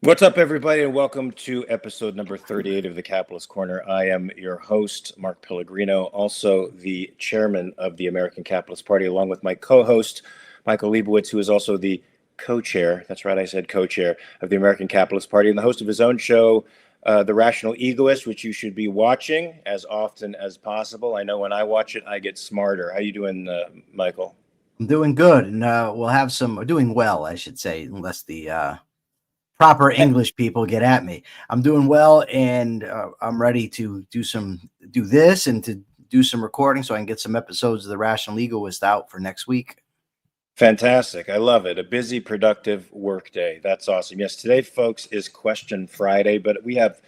What's up, everybody, and welcome to episode number 38 of the Capitalist Corner. I am your host, Mark Pellegrino, also the chairman of the American Capitalist Party, along with my co-host, Michael Liebowitz, who is also the co-chair, that's right, I said co-chair, of the American Capitalist Party, and the host of his own show, The Rational Egoist, which you should be watching as often as possible. I know when I watch it, I get smarter. How you doing, Michael? I'm doing good, and we'll have doing well, I should say, unless the proper English people get at me. I'm doing well, and I'm ready to do this and to do some recording so I can get some episodes of The Rational Egoist out for next week. Fantastic. I love it. A busy, productive work day. That's awesome. Yes, today, folks, is Question Friday, but we have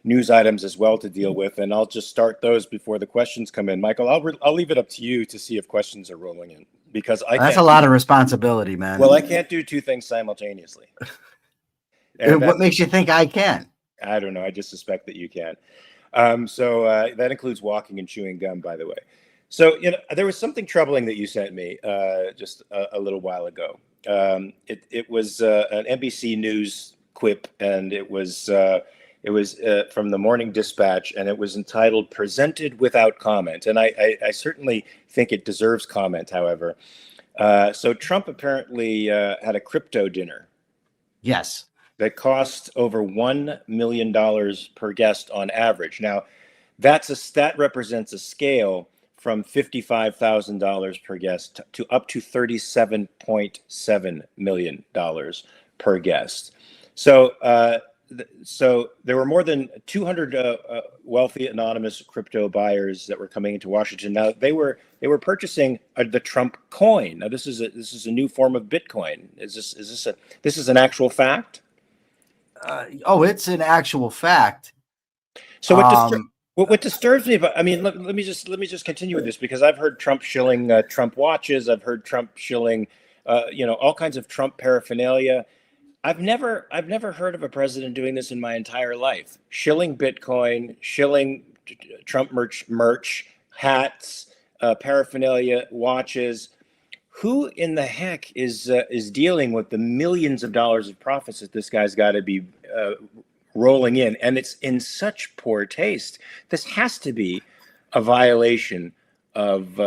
news items as well to deal with, and I'll just start those before the questions come in. Michael, I'll leave it up to you to see if questions are rolling in, because that's a lot of responsibility, man. Well, I can't do two things simultaneously. What makes you think I can? I don't know. I just suspect that you can. So that includes walking and chewing gum, by the way. So, there was something troubling that you sent me just a little while ago. It was an NBC News quip, and it was from the Morning Dispatch, and it was entitled "Presented Without Comment." And I certainly think it deserves comment, however. So Trump apparently had a crypto dinner. Yes. That cost over $1 million per guest on average. Now, that represents a scale from $55,000 per guest to up to $37.7 million per guest. So there were more than 200 wealthy anonymous crypto buyers that were coming into Washington. Now they were purchasing the Trump coin. Now this is a new form of Bitcoin. Is this an actual fact? It's an actual fact. So what disturbs me, but I mean, let me just continue with this, because I've heard Trump shilling Trump watches. I've heard Trump shilling, all kinds of Trump paraphernalia. I've never heard of a president doing this in my entire life. Shilling Bitcoin, shilling Trump merch, hats, paraphernalia, watches. Who in the heck is dealing with the millions of dollars of profits that this guy's got to be rolling in? And it's in such poor taste. This has to be a violation of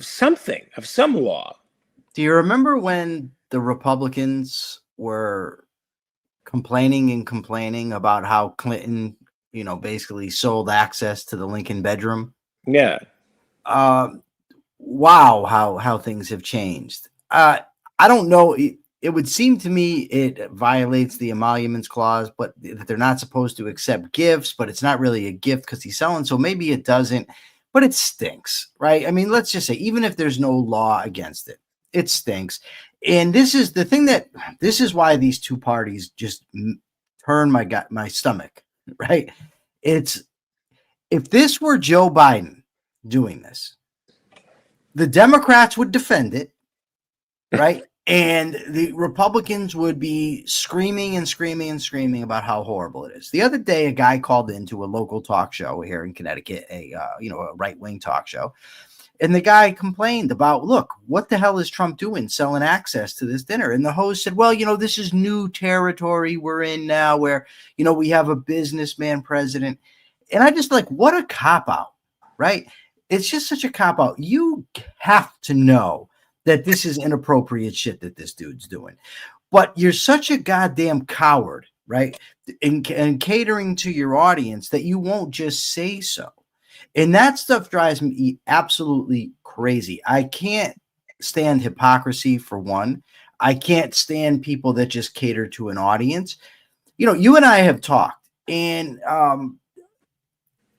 something, of some law. Do you remember when the Republicans were complaining about how Clinton, basically sold access to the Lincoln bedroom? Yeah. Wow, how things have changed. I don't know. It would seem to me it violates the emoluments clause, but they're not supposed to accept gifts, but it's not really a gift because he's selling. So maybe it doesn't, but it stinks, right? I mean, let's just say, even if there's no law against it, it stinks. And this is the thing this is why these two parties just turn my stomach, right? If this were Joe Biden doing this, the Democrats would defend it, right? And the Republicans would be screaming and screaming and screaming about how horrible it is. The other day, a guy called into a local talk show here in Connecticut, a right-wing talk show. And the guy complained about, look, what the hell is Trump doing selling access to this dinner? And the host said, well, this is new territory we're in now where, we have a businessman president. And I just what a cop-out, right? It's just such a cop-out. You have to know that this is inappropriate shit that this dude's doing. But you're such a goddamn coward, right? And catering to your audience that you won't just say so. And that stuff drives me absolutely crazy. I can't stand hypocrisy, for one. I can't stand people that just cater to an audience. You and I have talked, and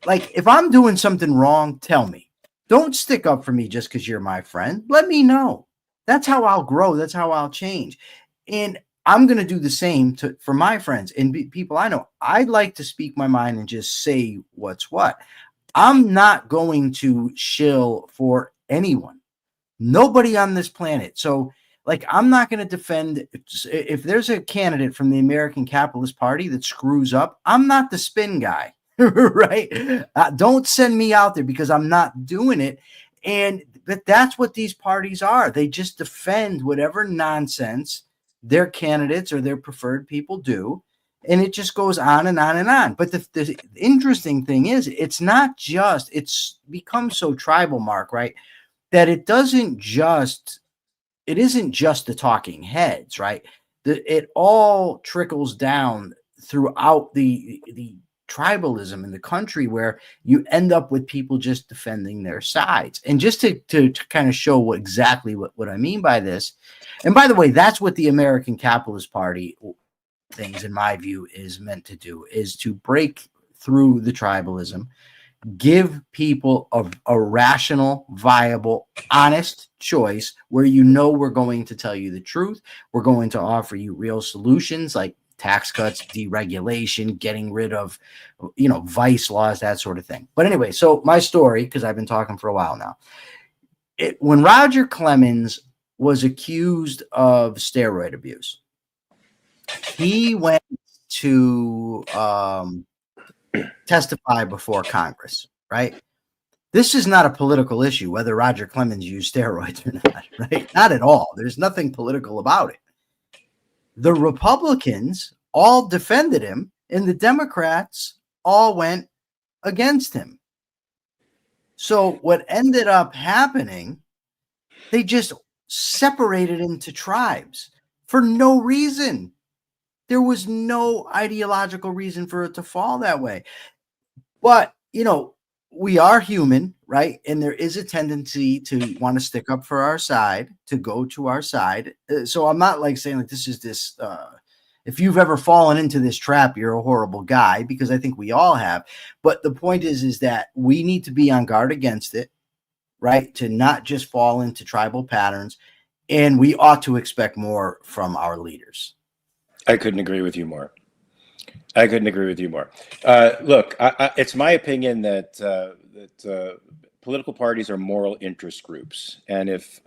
if I'm doing something wrong, tell me. Don't stick up for me just because you're my friend. Let me know. That's how I'll grow. That's how I'll change. And I'm going to do the same for my friends and people I know. I'd like to speak my mind and just say what's what. I'm not going to shill for anyone, nobody on this planet. So I'm not going to defend. If there's a candidate from the American Capitalist Party that screws up, I'm not the spin guy, right? Don't send me out there because I'm not doing it. But that's what these parties are. They just defend whatever nonsense their candidates or their preferred people do. And it just goes on and on and on. But the interesting thing is, it's become so tribal, Mark, right? That it isn't just the talking heads, right? It all trickles down throughout the tribalism in the country, where you end up with people just defending their sides. And just to kind of show exactly what I mean by this, and by the way, that's what the American Capitalist Party things, in my view, is meant to do, is to break through the tribalism, give people a rational, viable, honest choice where we're going to tell you the truth. We're going to offer you real solutions like tax cuts, deregulation, getting rid of, vice laws, that sort of thing. But anyway, so my story, because I've been talking for a while now. When Roger Clemens was accused of steroid abuse, he went to testify before Congress, right? This is not a political issue, whether Roger Clemens used steroids or not, right? Not at all. There's nothing political about it. The Republicans all defended him, and the Democrats all went against him. So what ended up happening, they just separated into tribes for no reason. There was no ideological reason for it to fall that way. But, we are human, right? And there is a tendency to want to stick up for our side, to go to our side. So I'm not saying this is this, if you've ever fallen into this trap, you're a horrible guy, because I think we all have. But the point is that we need to be on guard against it, right? To not just fall into tribal patterns. And we ought to expect more from our leaders. I couldn't agree with you more. Look, it's my opinion that political parties are moral interest groups, and if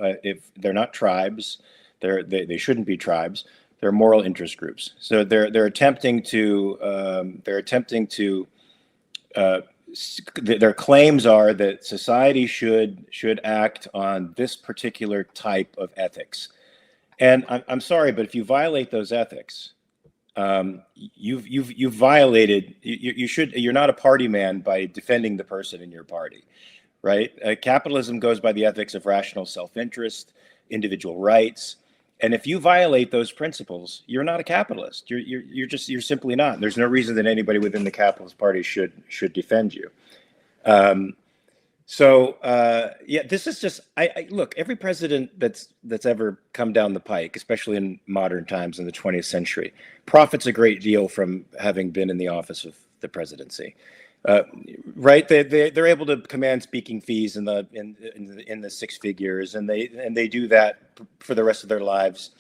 they're not tribes, they shouldn't be tribes. They're moral interest groups. So they're attempting to their claims are that society should act on this particular type of ethics. And I'm sorry, but if you violate those ethics, you've violated. You're not a party man by defending the person in your party, right? Capitalism goes by the ethics of rational self-interest, individual rights, and if you violate those principles, you're not a capitalist. You're simply not. There's no reason that anybody within the Capitalist Party should defend you. This is just, I look, every president that's ever come down the pike, especially in modern times in the 20th century, profits a great deal from having been in the office of the presidency. Right? They're able to command speaking fees in the six figures, and they do that for the rest of their lives.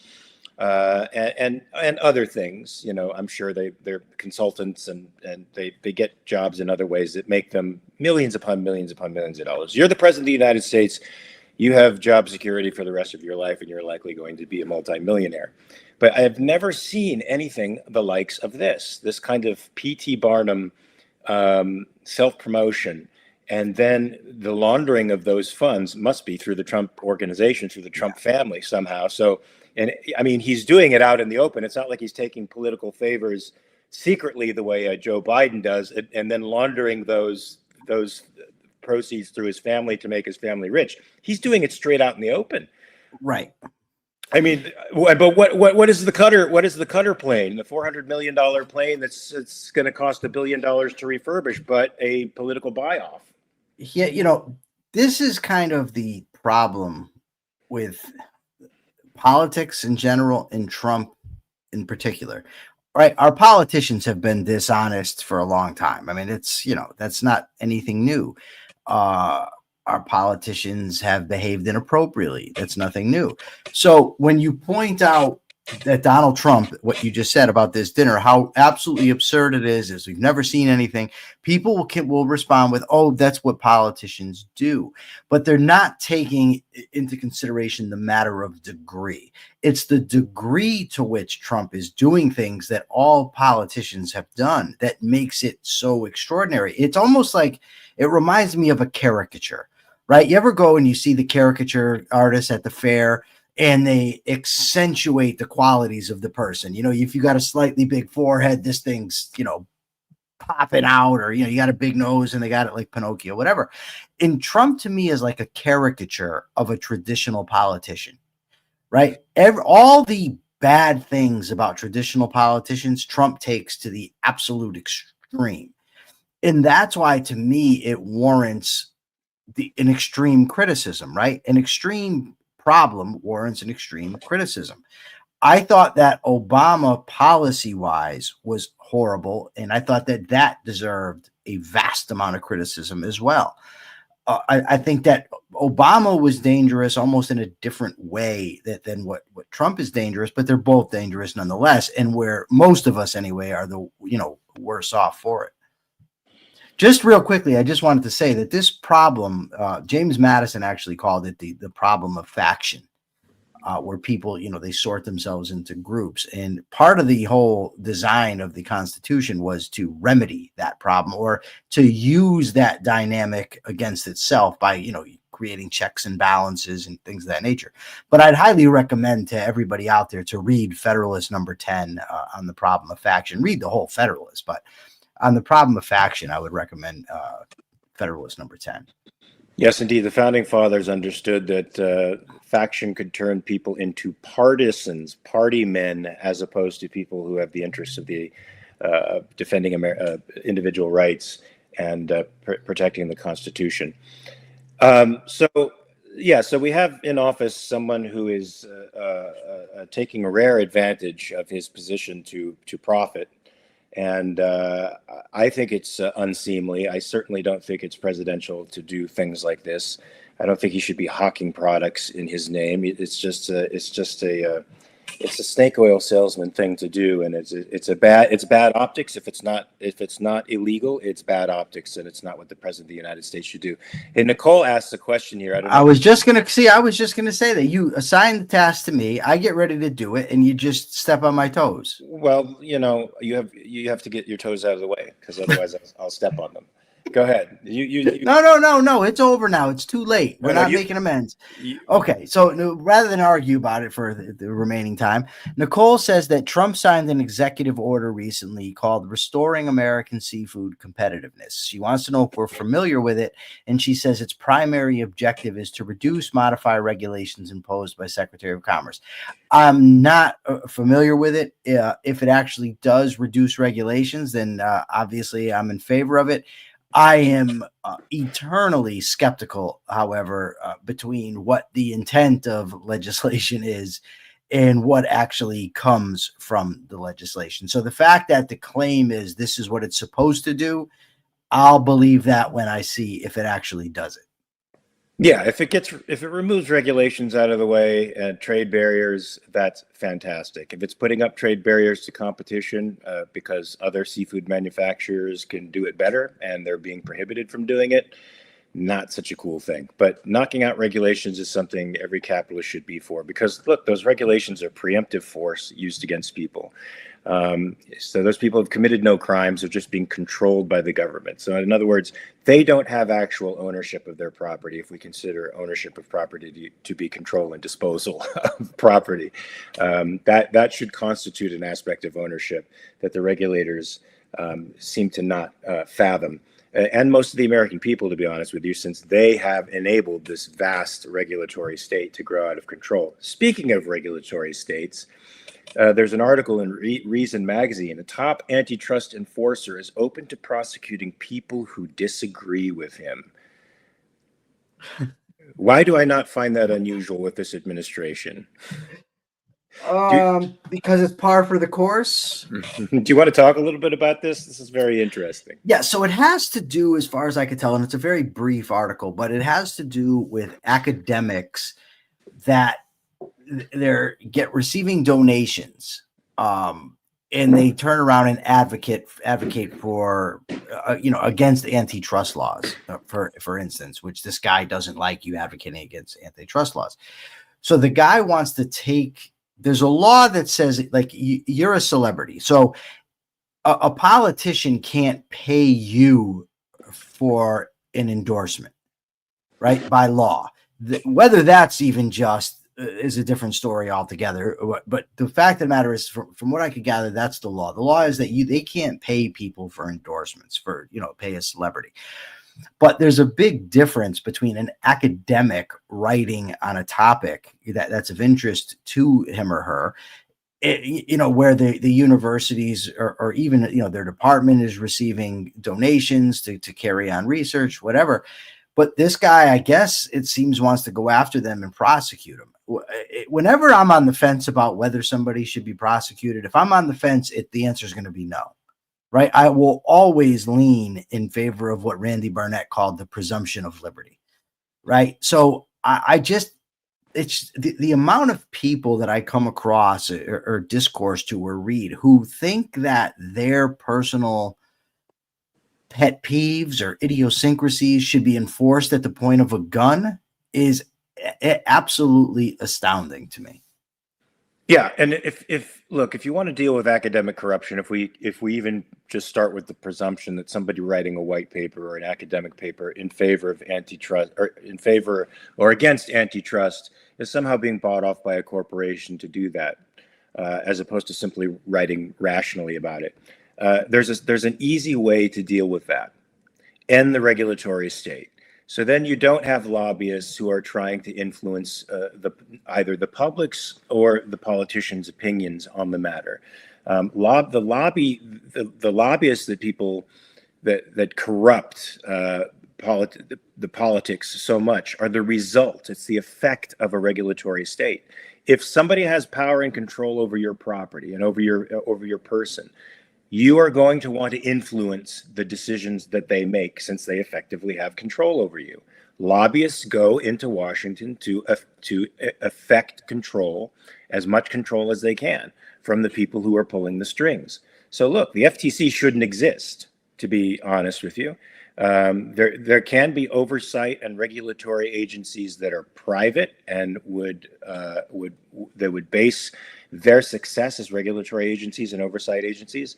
And other things, I'm sure they're consultants and they get jobs in other ways that make them millions upon millions upon millions of dollars. You're the president of the United States. You have job security for the rest of your life, and you're likely going to be a multimillionaire. But I have never seen anything the likes of this kind of P.T. Barnum self-promotion. And then the laundering of those funds must be through the Trump organization, through the Trump family somehow. So, and I mean, he's doing it out in the open. It's not like he's taking political favors secretly the way Joe Biden does, and then laundering those proceeds through his family to make his family rich. He's doing it straight out in the open. Right. I mean, but what is the Cutter? What is the Cutter plane? The $400 million plane it's going to cost $1 billion to refurbish, but a political buy-off. Yeah, this is kind of the problem with politics in general and Trump in particular. Right? Our politicians have been dishonest for a long time. I mean, it's, that's not anything new. Our politicians have behaved inappropriately. That's nothing new. So when you point out that Donald Trump, what you just said about this dinner, how absolutely absurd it is we've never seen anything, people will respond with, oh, that's what politicians do. But they're not taking into consideration the matter of degree. It's the degree to which Trump is doing things that all politicians have done that makes it so extraordinary. It's almost like, it reminds me of a caricature, right? You ever go and you see the caricature artist at the fair, and they accentuate the qualities of the person. You know, if you got a slightly big forehead, this thing's, you know, popping out, or, you know, you got a big nose and they got it like Pinocchio, whatever. And Trump to me is like a caricature of a traditional politician, right? All the bad things about traditional politicians, Trump takes to the absolute extreme. And that's why, to me, it warrants an extreme criticism, right? An extreme problem warrants an extreme criticism. I thought that Obama policy-wise was horrible, and I thought that that deserved a vast amount of criticism as well. I think that Obama was dangerous almost in a different way than what Trump is dangerous, but they're both dangerous nonetheless, and where most of us anyway are the, you know, worse off for it. Just real quickly, I just wanted to say that this problem, James Madison actually called it the problem of faction. Where people, you know, they sort themselves into groups. And part of the whole design of the Constitution was to remedy that problem, or to use that dynamic against itself by, you know, creating checks and balances and things of that nature. But I'd highly recommend to everybody out there to read Federalist number 10 on the problem of faction. Read the whole Federalist, but on the problem of faction, I would recommend Federalist number 10. Yes, indeed. The founding fathers understood that faction could turn people into partisans, party men, as opposed to people who have the interests of the defending individual rights and protecting the Constitution. So we have in office someone who is taking a rare advantage of his position to profit. And I think it's unseemly. I certainly don't think it's presidential to do things like this. I don't think he should be hawking products in his name. It's just a snake oil salesman thing to do, and it's bad optics. If it's not illegal, it's bad optics, and it's not what the president of the United States should do. And Nicole asked a question here. I was just gonna say that you assign the task to me. I get ready to do it, and you just step on my toes. Well, you know, you have to get your toes out of the way, because otherwise I'll step on them. Go ahead. No. It's over now. It's too late. We're not making amends. Okay. So rather than argue about it for the remaining time, Nicole says that Trump signed an executive order recently called Restoring American Seafood Competitiveness. She wants to know if we're familiar with it. And she says its primary objective is to reduce, modify regulations imposed by Secretary of Commerce. I'm not familiar with it. If it actually does reduce regulations, then obviously I'm in favor of it. I am eternally skeptical, however, between what the intent of legislation is and what actually comes from the legislation. So the fact that the claim is this is what it's supposed to do, I'll believe that when I see if it actually does it. Yeah, if it removes regulations out of the way and trade barriers, that's fantastic. If it's putting up trade barriers to competition because other seafood manufacturers can do it better and they're being prohibited from doing it, not such a cool thing. But knocking out regulations is something every capitalist should be for, because look, those regulations are preemptive force used against people. So those people have committed no crimes, they're just being controlled by the government. So in other words, they don't have actual ownership of their property, if we consider ownership of property to be control and disposal of property. That should constitute an aspect of ownership that the regulators seem to not fathom. And most of the American people, to be honest with you, since they have enabled this vast regulatory state to grow out of control. Speaking of regulatory states, there's an article in Reason magazine. A top antitrust enforcer is open to prosecuting people who disagree with him. Why do I not find that unusual with this administration? Because it's par for the course. Do you want to talk a little bit about this? This is very interesting. Yeah, so it has to do, as far as I can tell, and it's a very brief article, but it has to do with academics that they're receiving donations, and they turn around and advocate for against antitrust laws, for instance, which this guy doesn't like you advocating against antitrust laws. So the guy wants to take. There's a law that says, like, you're a celebrity, so a politician can't pay you for an endorsement, right? By law, whether that's even just is a different story altogether. But the fact of the matter is, from what I could gather, that's the law. The law is that they can't pay people for endorsements, for, pay a celebrity. But there's a big difference between an academic writing on a topic that's of interest to him or her, where the universities or even, their department is receiving donations to carry on research, whatever. But this guy, I guess it seems, wants to go after them and prosecute them. Whenever I'm on the fence about whether somebody should be prosecuted, if I'm on the fence, the answer is going to be no. Right. I will always lean in favor of what Randy Barnett called the presumption of liberty. Right. So it's the amount of people that I come across or discourse to or read who think that their personal pet peeves or idiosyncrasies should be enforced at the point of a gun is absolutely astounding to me. Yeah, and if you want to deal with academic corruption, if we even just start with the presumption that somebody writing a white paper or an academic paper in favor of antitrust or in favor or against antitrust is somehow being bought off by a corporation to do that, as opposed to simply writing rationally about it, there's an easy way to deal with that: end the regulatory state. So then you don't have lobbyists who are trying to influence either the public's or the politicians' opinions on the matter. The lobbyists that corrupt the politics so much are the result. It's the effect of a regulatory state. If somebody has power and control over your property and over your person, you are going to want to influence the decisions that they make, since they effectively have control over you. Lobbyists go into Washington to effect control, as much control as they can, from the people who are pulling the strings. So look, the FTC shouldn't exist, to be honest with you. There can be oversight and regulatory agencies that are private and would base their success as regulatory agencies and oversight agencies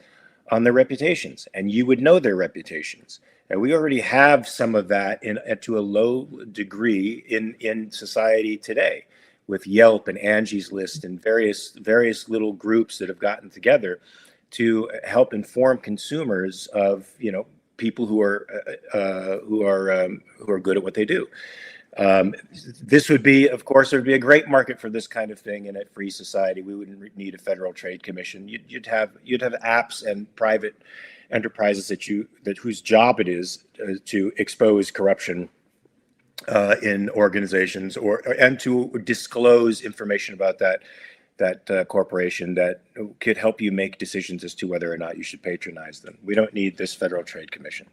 on their reputations, and you would know their reputations. And we already have some of that to a low degree in society today, with Yelp and Angie's List and various little groups that have gotten together to help inform consumers of people who are good at what they do. This would be, of course, there would be a great market for this kind of thing in a free society. We wouldn't need a federal trade commission. You'd have apps and private enterprises whose job it is to expose corruption in organizations and to disclose information about that corporation that could help you make decisions as to whether or not you should patronize them. We don't need this federal trade commission.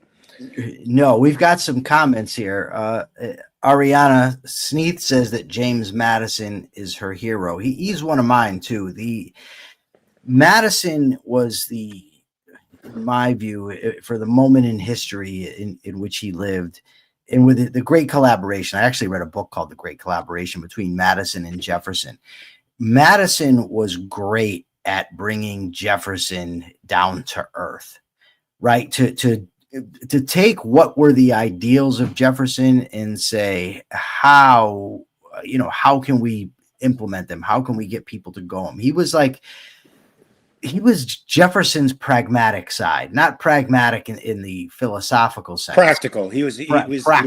No, we've got some comments here. Ariana Sneath says that James Madison is her hero. He's one of mine too. Madison was in my view, for the moment in history in which he lived, and with the great collaboration. I actually read a book called The Great Collaboration between Madison and Jefferson. Madison was great at bringing Jefferson down to earth, right? To take what were the ideals of Jefferson and say, how can we implement them? How can we get people to go them? He was Jefferson's pragmatic side, not pragmatic in the philosophical sense. Practical. He was the applied right.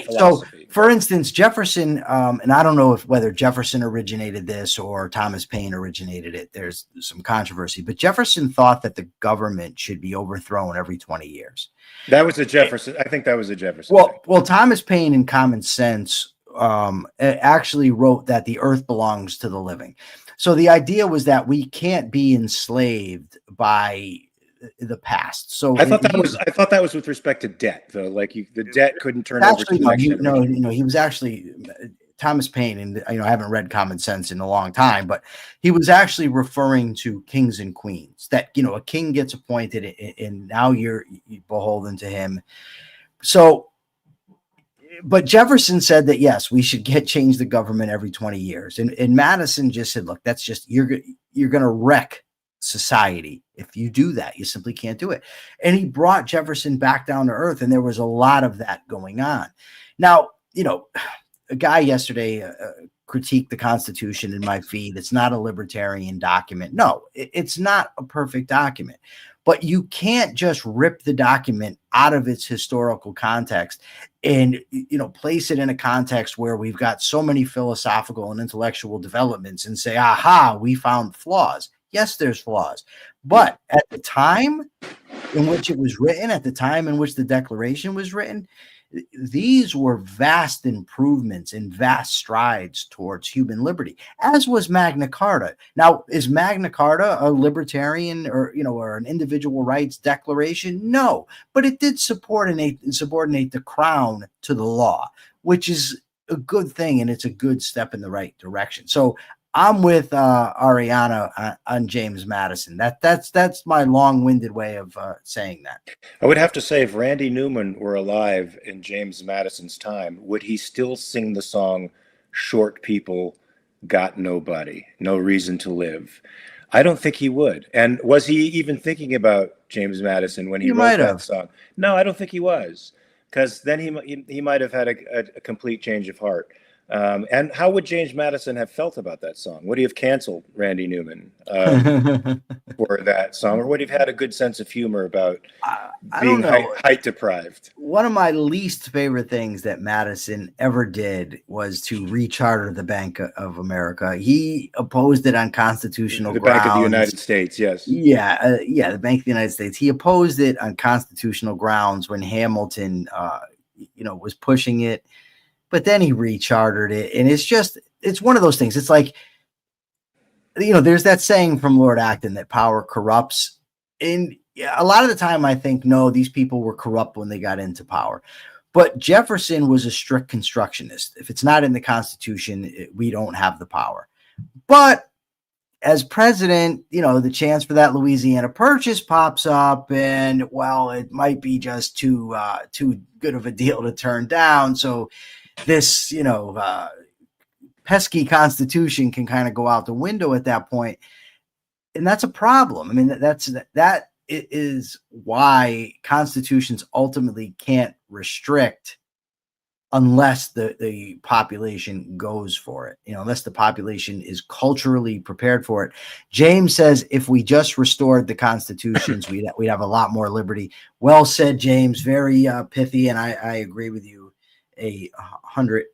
philosophy. So, for instance, Jefferson, and I don't know whether Jefferson originated this or Thomas Paine originated it. There's some controversy, but Jefferson thought that the government should be overthrown every 20 years. That was a Jefferson. I think that was a Jefferson. Well, Thomas Paine, in Common Sense, actually wrote that the earth belongs to the living. So the idea was that we can't be enslaved by the past. So I thought that was with respect to debt, though. Like the debt couldn't turn over to the next generation. He was actually Thomas Paine, and I haven't read Common Sense in a long time, but he was actually referring to kings and queens. That a king gets appointed, and now you're beholden to him. So. But Jefferson said that, yes, we should change the government every 20 years. And Madison just said, look, that's just, you're going to wreck society. If you do that, you simply can't do it. And he brought Jefferson back down to earth. And there was a lot of that going on. Now, a guy yesterday critiqued the Constitution in my feed. It's not a libertarian document. No, it's not a perfect document, but you can't just rip the document out of its historical context and, place it in a context where we've got so many philosophical and intellectual developments and say, aha, we found flaws. Yes, there's flaws, but at the time in which it was written, at the time in which the Declaration was written, these were vast improvements and vast strides towards human liberty, as was Magna Carta. Now, is Magna Carta a libertarian or an individual rights declaration? No, but it did subordinate the crown to the law, which is a good thing, and it's a good step in the right direction. So I'm with Ariana on James Madison. That's my long-winded way of saying that. I would have to say, if Randy Newman were alive in James Madison's time, would he still sing the song "Short People Got Nobody, No Reason to Live"? I don't think he would. And was he even thinking about James Madison when he wrote that song? No, I don't think he was, because then he might have had a complete change of heart. And how would James Madison have felt about that song? Would he have canceled Randy Newman for that song, or would he have had a good sense of humor about being height deprived? One of my least favorite things that Madison ever did was to recharter the Bank of America. He opposed it on constitutional grounds. The Bank of the United States, yes. Yeah, the Bank of the United States. He opposed it on constitutional grounds when Hamilton, was pushing it. But then he rechartered it, and it's one of those things. It's like, there's that saying from Lord Acton that power corrupts. And a lot of the time I think, no, these people were corrupt when they got into power. But Jefferson was a strict constructionist. If it's not in the Constitution, we don't have the power. But as president, the chance for that Louisiana Purchase pops up, and, well, it might be just too good of a deal to turn down. So this, pesky Constitution can kind of go out the window at that point. And that's a problem. I mean, that is why constitutions ultimately can't restrict unless the population goes for it, unless the population is culturally prepared for it. James says, if we just restored the constitutions, we'd have a lot more liberty. Well said, James. Very pithy. And I agree with you 100%.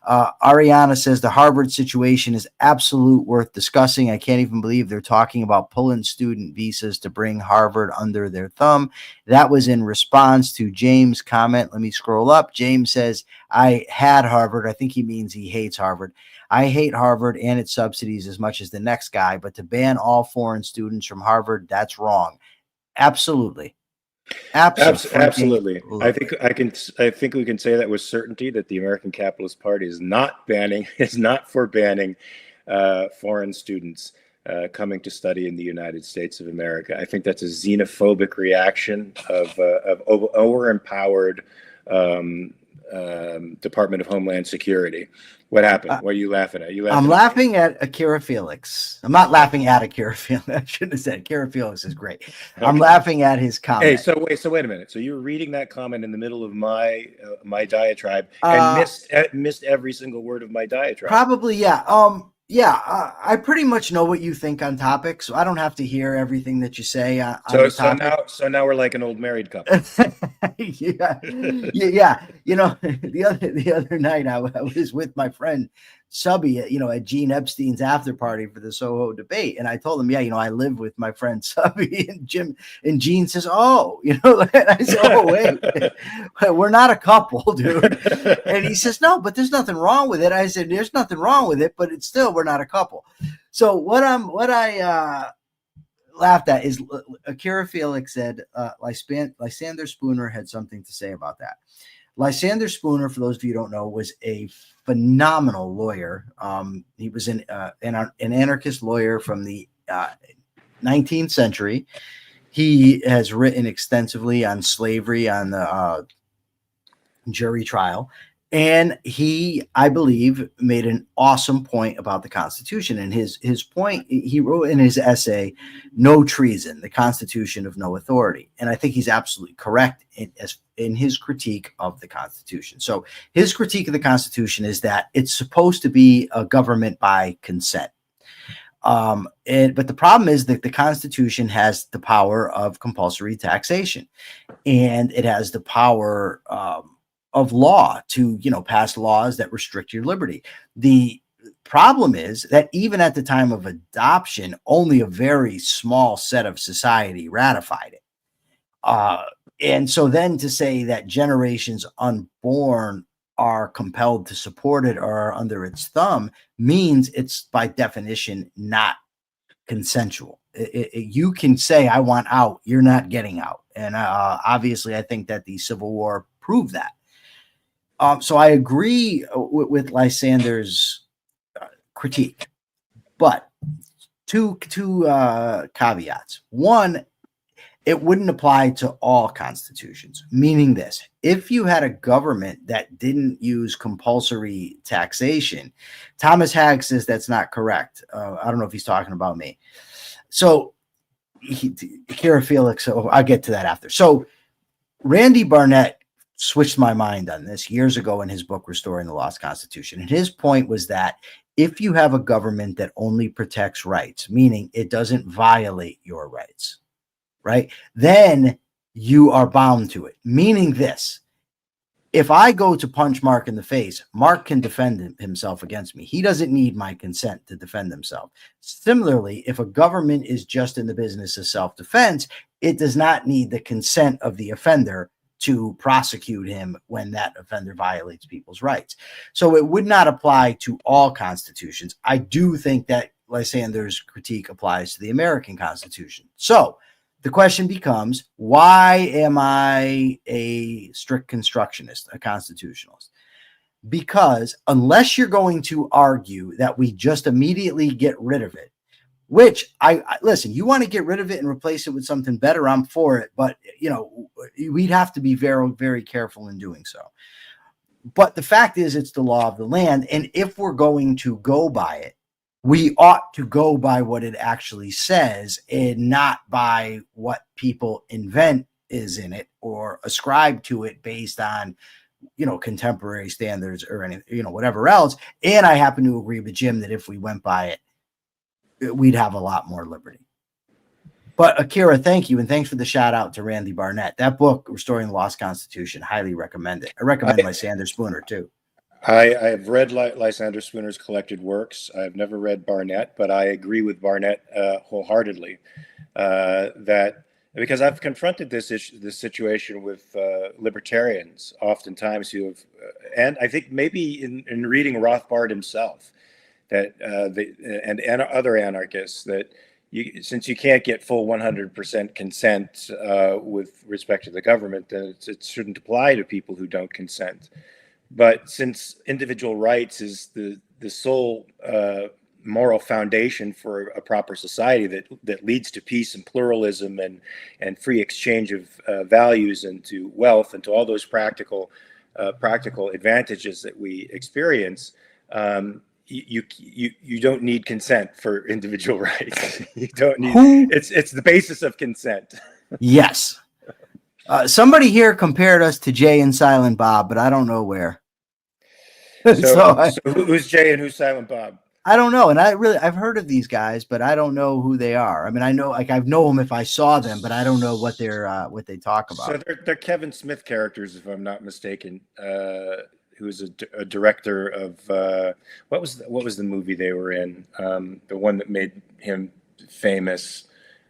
Ariana says the Harvard situation is absolute worth discussing. I can't even believe they're talking about pulling student visas to bring Harvard under their thumb. That was in response to James' comment. Let me scroll up. James says, I had Harvard. I think he means he hates Harvard. I hate Harvard and its subsidies as much as the next guy, but to ban all foreign students from Harvard, that's wrong. Absolutely. Absolutely. I think we can say that with certainty that the American Capitalist Party is not for banning foreign students coming to study in the United States of America. I think that's a xenophobic reaction of over-empowered Department of Homeland Security. What happened? What are you laughing at? I'm laughing at Akira Felix. I'm not laughing at Akira Felix. I shouldn't have said Akira Felix is great. Okay. I'm laughing at his comment. Hey, so wait a minute. So you were reading that comment in the middle of my diatribe and missed every single word of my diatribe. Probably, yeah. I pretty much know what you think on topics, so I don't have to hear everything that you say on the topic. So now we're like an old married couple. yeah. The other night I was with my friend Subby, at Gene Epstein's after party for the Soho debate, and I told him, I live with my friend Subby, and Gene says, oh, and I said, oh wait, we're not a couple, dude. And he says, no, but there's nothing wrong with it. I said, there's nothing wrong with it, but it's still, we're not a couple. So what I laughed at is Akira Felix said, Lysander Spooner had something to say about that. Lysander Spooner, for those of you who don't know, was a phenomenal lawyer. He was an anarchist lawyer from the 19th century. He has written extensively on slavery, on the jury trial. And he, I believe, made an awesome point about the Constitution. And his point, he wrote in his essay, No Treason, the Constitution of No Authority. And I think he's absolutely correct in his critique of the Constitution. So his critique of the Constitution is that it's supposed to be a government by consent. But the problem is that the Constitution has the power of compulsory taxation, and it has the power of law to, pass laws that restrict your liberty. The problem is that even at the time of adoption, only a very small set of society ratified it. And so then to say that generations unborn are compelled to support it or are under its thumb means it's by definition not consensual. You can say, I want out, you're not getting out. And obviously, I think that the Civil War proved that. So I agree with Lysander's critique, but two caveats. One, it wouldn't apply to all constitutions, meaning this: if you had a government that didn't use compulsory taxation, Thomas Hagg says that's not correct. I don't know if he's talking about me. So Kira Felix, I'll get to that after. So Randy Barnett switched my mind on this years ago in his book, Restoring the Lost Constitution. And his point was that if you have a government that only protects rights, meaning it doesn't violate your rights, right, then you are bound to it. Meaning this: if I go to punch Mark in the face, Mark can defend himself against me. He doesn't need my consent to defend himself. Similarly, if a government is just in the business of self-defense, it does not need the consent of the offender to prosecute him when that offender violates people's rights. So it would not apply to all constitutions. I do think that Lysander's critique applies to the American Constitution. So the question becomes, why am I a strict constructionist, a constitutionalist? Because unless you're going to argue that we just immediately get rid of it, which I listen, you want to get rid of it and replace it with something better, I'm for it. But, we'd have to be very, very careful in doing so. But the fact is, it's the law of the land. And if we're going to go by it, we ought to go by what it actually says and not by what people invent is in it or ascribe to it based on, contemporary standards or any, whatever else. And I happen to agree with Jim that if we went by it, we'd have a lot more liberty. But Akira, thank you. And thanks for the shout out to Randy Barnett. That book, Restoring the Lost Constitution, highly recommend it. I recommend Lysander Spooner too. I have read Lysander Spooner's collected works. I've never read Barnett, but I agree with Barnett wholeheartedly that because I've confronted this situation with libertarians oftentimes who have, and I think maybe in reading Rothbard himself, that and other anarchists, that since you can't get full 100% consent with respect to the government, then it shouldn't apply to people who don't consent. But since individual rights is the sole moral foundation for a proper society that leads to peace and pluralism and free exchange of values and to wealth and to all those practical advantages that we experience, you don't need consent for individual rights. You don't need it's the basis of consent. Yes. Somebody here compared us to Jay and Silent Bob, but I don't know where. So who's Jay and who's Silent Bob? I don't know. And I've heard of these guys, but I don't know who they are. I mean, I know, I've known them if I saw them, but I don't know what they talk about. So they're Kevin Smith characters, if I'm not mistaken. Who was a director of what was the movie they were in? The one that made him famous.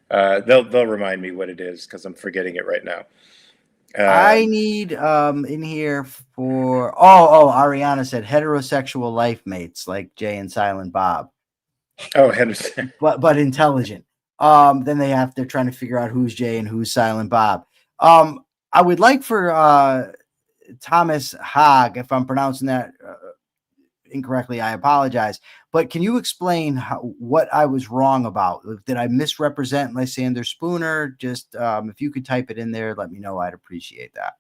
They'll remind me what it is because I'm forgetting it right now. I need in here for Ariana said heterosexual life mates like Jay and Silent Bob. Oh, Henderson. But intelligent. Then they're trying to figure out who's Jay and who's Silent Bob. I would like for Thomas Hagg, if I'm pronouncing that incorrectly, I apologize. But can you explain what I was wrong about? Did I misrepresent Lysander Spooner? Just if you could type it in there, let me know. I'd appreciate that.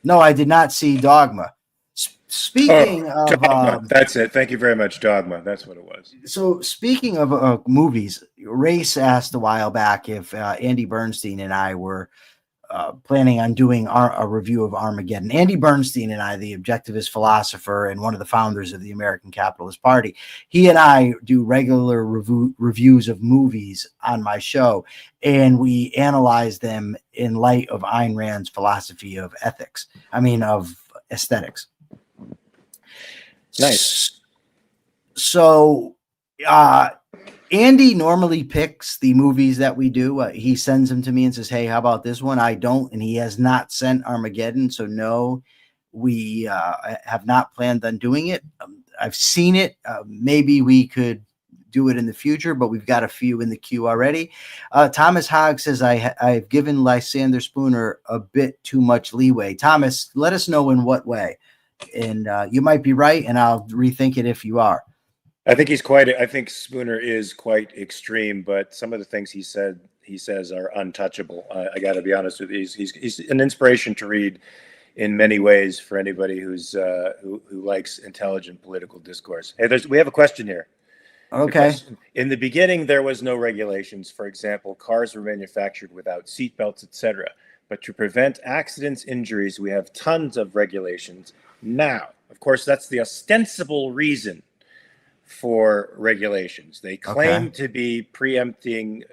No, I did not see Dogma. Speaking of Dogma, that's it. Thank you very much, Dogma. That's what it was. So speaking of movies, Race asked a while back if Andy Bernstein and I were planning on doing a review of Armageddon. Andy Bernstein and I, the objectivist philosopher and one of the founders of the American Capitalist Party, he and I do regular reviews of movies on my show, and we analyze them in light of Ayn Rand's philosophy of ethics. I mean, of aesthetics. Nice. So, Andy normally picks the movies that we do. He sends them to me and says, hey, how about this one? I don't. And he has not sent Armageddon. So no, we have not planned on doing it. I've seen it. Maybe we could do it in the future, but we've got a few in the queue already. Thomas Hogg says, I've given Lysander Spooner a bit too much leeway. Thomas, let us know in what way. And you might be right, and I'll rethink it if you are. I think Spooner is quite extreme, but some of the things he says are untouchable. I got to be honest with you. He's an inspiration to read in many ways for anybody who likes intelligent political discourse. Hey, we have a question here. Okay. In the beginning, there was no regulations. For example, cars were manufactured without seatbelts, etc. But to prevent accidents, injuries, we have tons of regulations now. Of course, that's the ostensible reason for regulations. They claim to be preempting.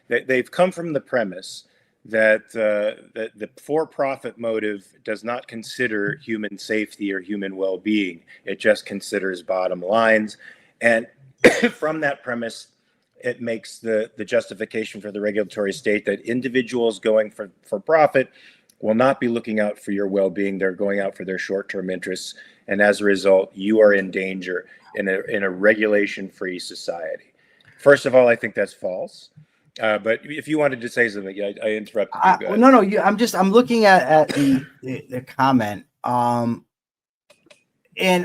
They've come from the premise that that the for-profit motive does not consider human safety or human well-being. It just considers bottom lines, and from that premise, it makes the justification for the regulatory state that individuals going for profit will not be looking out for your well-being. They're going out for their short-term interests, and as a result, you are in danger in a regulation-free society. First of all, I think that's false. But if you wanted to say something, I interrupted you. No. I'm looking at the comment. And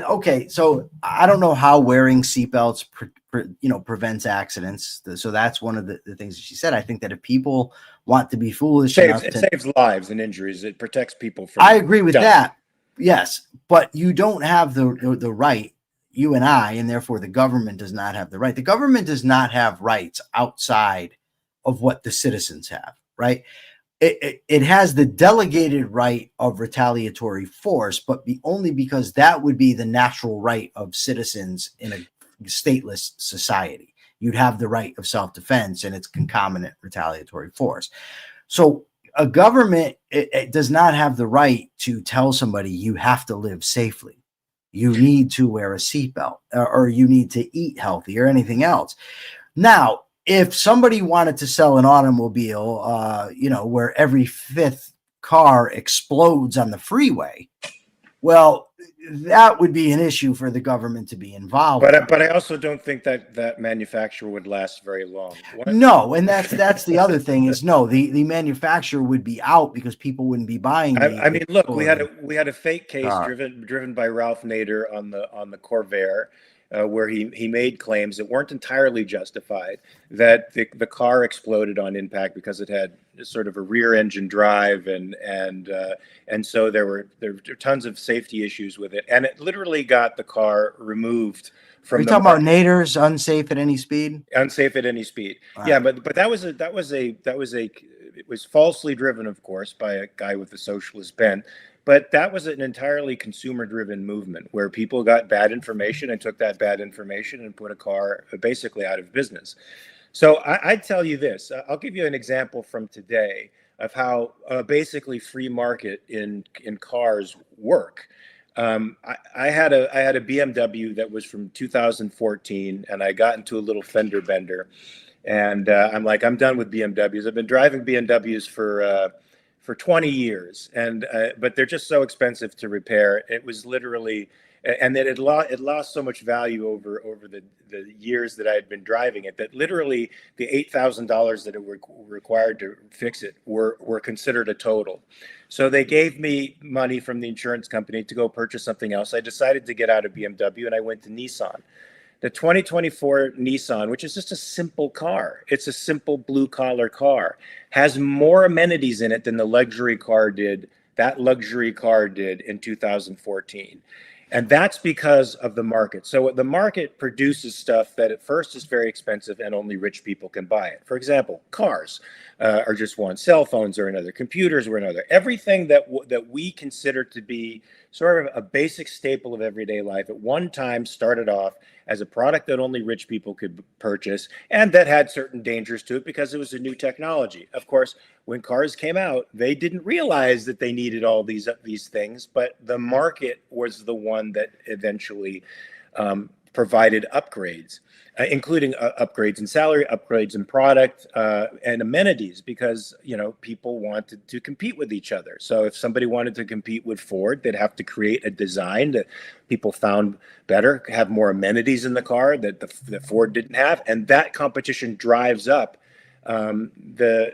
okay, so I don't know how wearing seatbelts prevents accidents. So that's one of the things that she said. I think that if people want to be foolish, it saves lives and injuries. It protects people from. I agree with that. Yes, but you don't have the right. You and I, and therefore the government does not have the right. The government does not have rights outside of what the citizens have, right? It has the delegated right of retaliatory force, but only because that would be the natural right of citizens in a stateless society. You'd have the right of self-defense and its concomitant retaliatory force. So a government it does not have the right to tell somebody you have to live safely. You need to wear a seatbelt or you need to eat healthy or anything else. Now, if somebody wanted to sell an automobile, where every fifth car explodes on the freeway, well, that would be an issue for the government to be involved. But I also don't think that manufacturer would last very long. No, and that's the other thing is the manufacturer would be out because people wouldn't be buying. I mean, look, we had a fake case driven by Ralph Nader on the Corvair. Where he made claims that weren't entirely justified, that the car exploded on impact because it had sort of a rear engine drive, and so there were tons of safety issues with it, and it literally got the car removed from. Are you talking about Nader's unsafe at any speed? Unsafe at any speed. Wow. Yeah, but it was falsely driven, of course, by a guy with a socialist bent. But that was an entirely consumer-driven movement where people got bad information and took that bad information and put a car basically out of business. So I'd tell you this. I'll give you an example from today of how basically free market in cars work. I had a BMW that was from 2014, and I got into a little fender bender. And I'm done with BMWs. I've been driving BMWs for 20 years, but they're just so expensive to repair. It was literally, and then it lost so much value over the years that I had been driving it, that literally the $8,000 that it were required to fix it were considered a total. So they gave me money from the insurance company to go purchase something else. I decided to get out of BMW, and I went to Nissan. The 2024 Nissan, which is just a simple car, it's a simple blue-collar car, has more amenities in it than that luxury car did in 2014. And that's because of the market. So the market produces stuff that at first is very expensive and only rich people can buy it. For example, cars are just one, cell phones are another, computers are another. Everything that we consider to be sort of a basic staple of everyday life at one time started off as a product that only rich people could purchase, and that had certain dangers to it because it was a new technology. Of course, when cars came out, they didn't realize that they needed all these things, but the market was the one that eventually provided upgrades, including upgrades in salary, upgrades in product, and amenities, because people wanted to compete with each other. So if somebody wanted to compete with Ford, they'd have to create a design that people found better, have more amenities in the car that Ford didn't have, and that competition drives up the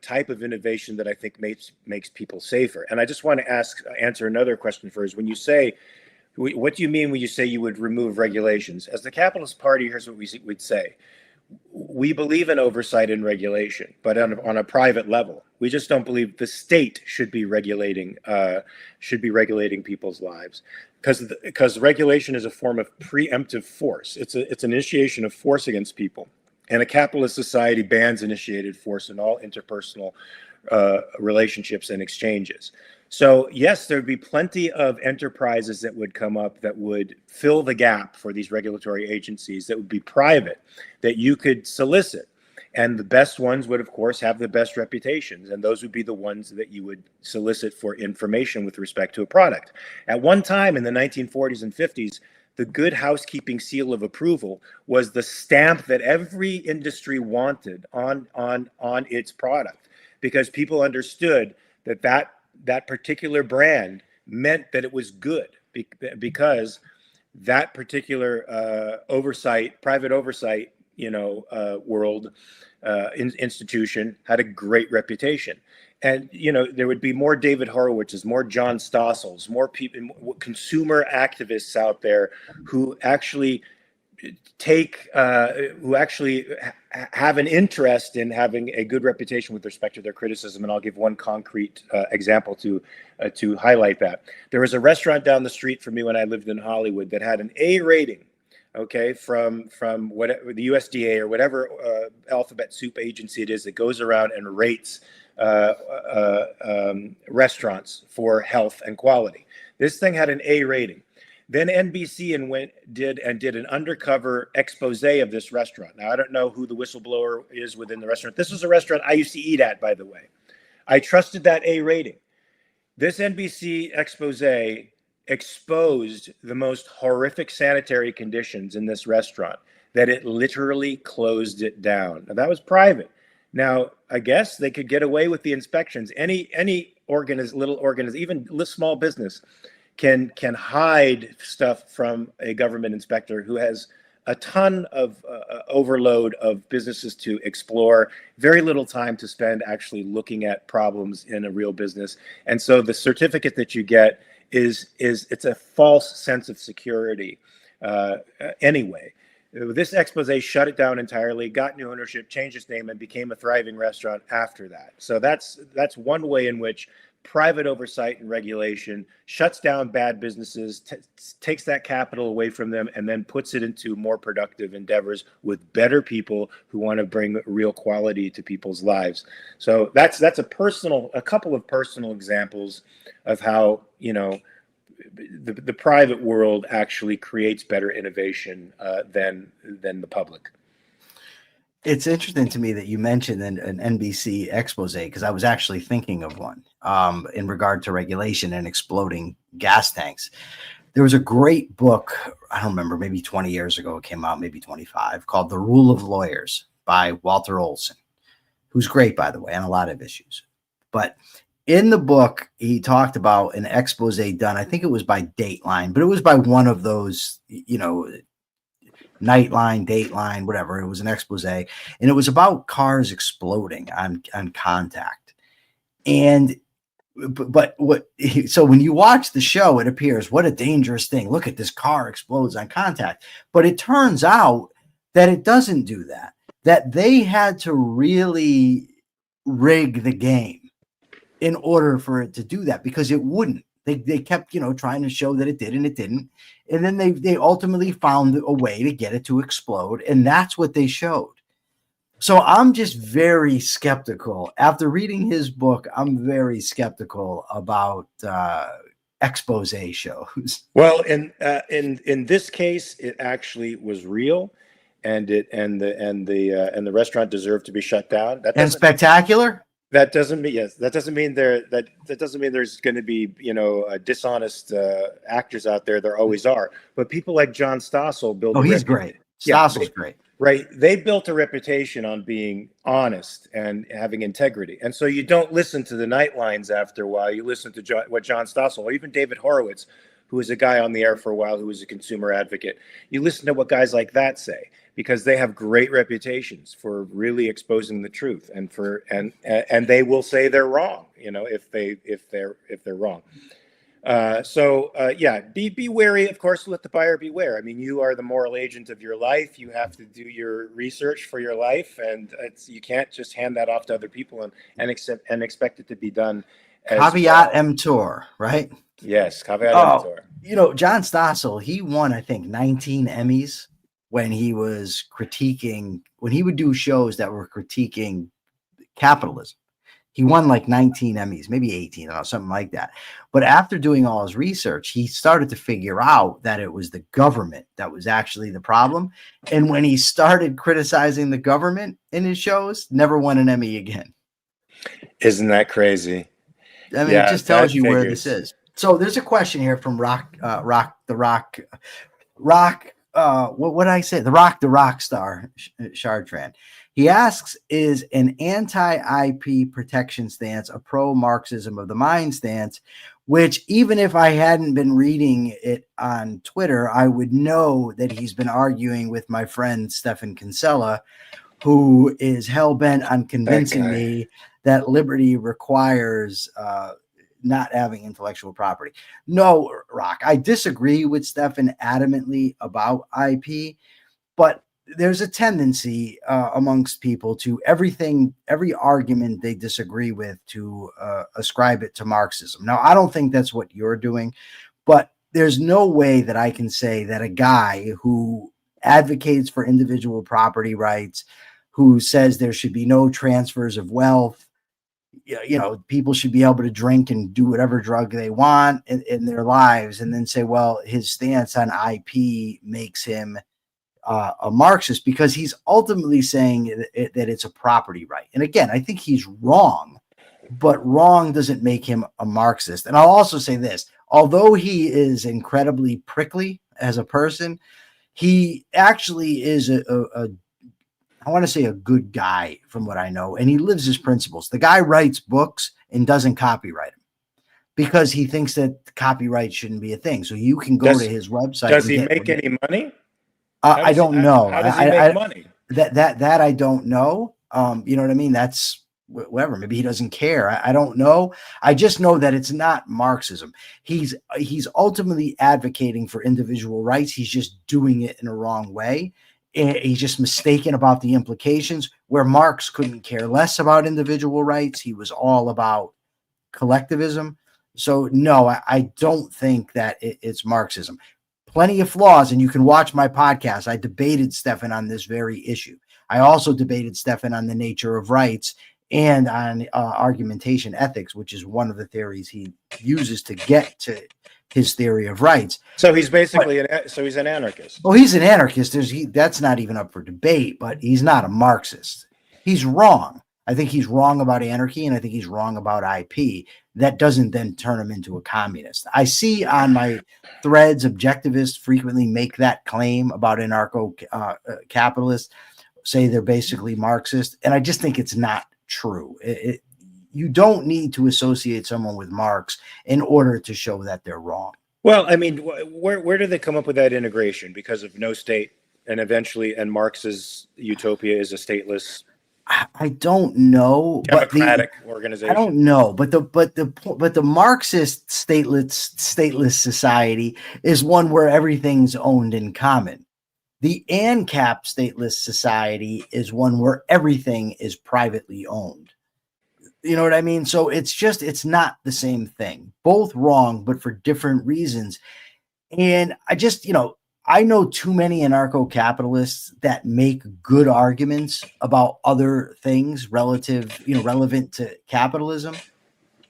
type of innovation that I think makes people safer. And I just want to answer another question first. When you say, what do you mean when you say you would remove regulations? As the Capitalist Party, here's what we'd say. We believe in oversight and regulation, but on a private level. We just don't believe the state should be regulating people's lives, because regulation is a form of preemptive force. It's an initiation of force against people. And a capitalist society bans initiated force in all interpersonal relationships and exchanges. So yes, there'd be plenty of enterprises that would come up that would fill the gap for these regulatory agencies that would be private, that you could solicit. And the best ones would, of course, have the best reputations. And those would be the ones that you would solicit for information with respect to a product. At one time in the 1940s and 50s, the good housekeeping seal of approval was the stamp that every industry wanted on its product, because people understood that particular brand meant that it was good, because that particular private oversight, world institution had a great reputation. And, there would be more David Horowitz's, more John Stossel's, more people, consumer activists out there who actually have an interest in having a good reputation with respect to their criticism. And I'll give one concrete example to highlight that. There was a restaurant down the street from me when I lived in Hollywood that had an A rating, okay, from whatever the USDA or whatever alphabet soup agency it is that goes around and rates restaurants for health and quality. This thing had an A rating. Then NBC did an undercover expose of this restaurant. Now, I don't know who the whistleblower is within the restaurant. This was a restaurant I used to eat at, by the way. I trusted that A rating. This NBC expose exposed the most horrific sanitary conditions in this restaurant, that it literally closed it down. Now, that was private. Now, I guess they could get away with the inspections. Any little organism, even small business, can hide stuff from a government inspector who has a ton of overload of businesses to explore, very little time to spend actually looking at problems in a real business. And so the certificate that you get it's a false sense of security anyway. This expose shut it down entirely, got new ownership, changed its name, and became a thriving restaurant after that. So that's one way in which private oversight and regulation shuts down bad businesses, takes that capital away from them, and then puts it into more productive endeavors with better people who want to bring real quality to people's lives. So that's a couple of personal examples of how the private world actually creates better innovation than the public. It's interesting to me that you mentioned an NBC expose, because I was actually thinking of one in regard to regulation and exploding gas tanks. There was a great book, I don't remember, maybe 20 years ago it came out, maybe 25, called The Rule of Lawyers by Walter Olson, who's great, by the way, on a lot of issues. But in the book, he talked about an expose done, I think it was by Dateline, but it was by one of those, Nightline, Dateline, whatever. It was an expose, and it was about cars exploding on contact. So when you watch the show, it appears, what a dangerous thing. Look at this car explodes on contact. But it turns out that it doesn't do that, that they had to really rig the game in order for it to do that, because it wouldn't. They kept, trying to show that it did and it didn't. And then they ultimately found a way to get it to explode. And that's what they showed. So I'm just very skeptical. After reading his book, I'm very skeptical about expose shows. Well, in this case, it actually was real, and the restaurant deserved to be shut down. And spectacular. That doesn't mean that doesn't mean that doesn't mean there's going to be dishonest actors out there. There always are, but people like John Stossel build. Oh, he's great. Stossel's great. Right. They built a reputation on being honest and having integrity. And so you don't listen to the nightlines after a while. You listen to what John Stossel or even David Horowitz, who was a guy on the air for a while, who was a consumer advocate. You listen to what guys like that say, because they have great reputations for really exposing the truth, and they will say they're wrong, if they're wrong. Be wary. Of course, let the buyer beware. I mean, you are the moral agent of your life. You have to do your research for your life, and you can't just hand that off to other people and expect it to be done. Caveat emptor, right? Yes, caveat emptor. John Stossel, he won, I think, 19 Emmys when he was when he would do shows that were critiquing capitalism. He won like 19 Emmys, maybe 18 or something like that. But after doing all his research, he started to figure out that it was the government that was actually the problem. And when he started criticizing the government in his shows, never won an Emmy again. Isn't that crazy? I mean, it just tells you where this is. So there's a question here from Rock, what did I say? The Rock Star Chartrand. He asks, is an anti-IP protection stance a pro-Marxism of the mind stance? Which, even if I hadn't been reading it on Twitter, I would know that he's been arguing with my friend Stefan Kinsella, who is hell-bent on convincing me that liberty requires not having intellectual property. No, Rock, I disagree with Stefan adamantly about IP, but there's a tendency amongst people to every argument they disagree with to ascribe it to Marxism. Now, I don't think that's what you're doing, but there's no way that I can say that a guy who advocates for individual property rights, who says there should be no transfers of wealth, people should be able to drink and do whatever drug they want in their lives, and then say, well, his stance on IP makes him a Marxist, because he's ultimately saying that it's a property right. And again, I think he's wrong, but wrong doesn't make him a Marxist. And I'll also say this, although he is incredibly prickly as a person, he actually is I want to say a good guy from what I know, and he lives his principles. The guy writes books and doesn't copyright them because he thinks that copyright shouldn't be a thing. So you can go to his website. Does he make any money? I don't know. How does he make money? That I don't know. You know what I mean? That's whatever. Maybe he doesn't care. I don't know. I just know that it's not Marxism. He's ultimately advocating for individual rights. He's just doing it in a wrong way. He's just mistaken about the implications, where Marx couldn't care less about individual rights. He was all about collectivism. So no, I don't think that it's Marxism. Plenty of flaws, and you can watch my podcast. I debated Stefan on this very issue. I also debated Stefan on the nature of rights and on argumentation ethics, which is one of the theories he uses to get to his theory of rights. So he's basically he's an anarchist. Well, he's an anarchist. That's not even up for debate, but he's not a Marxist. He's wrong. I think he's wrong about anarchy, and I think he's wrong about IP. That doesn't then turn him into a communist. I see on my threads, objectivists frequently make that claim about anarcho-capitalists, say they're basically Marxist, and I just think it's not true. You don't need to associate someone with Marx in order to show that they're wrong. Well, I mean, where did they come up with that integration? Because of no state, and Marx's utopia is a stateless. I don't know. Democratic organization. I don't know, but the Marxist stateless society is one where everything's owned in common. The ANCAP stateless society is one where everything is privately owned. You know what I mean? So it's not the same thing. Both wrong, but for different reasons. And I know too many anarcho-capitalists that make good arguments about other things relevant to capitalism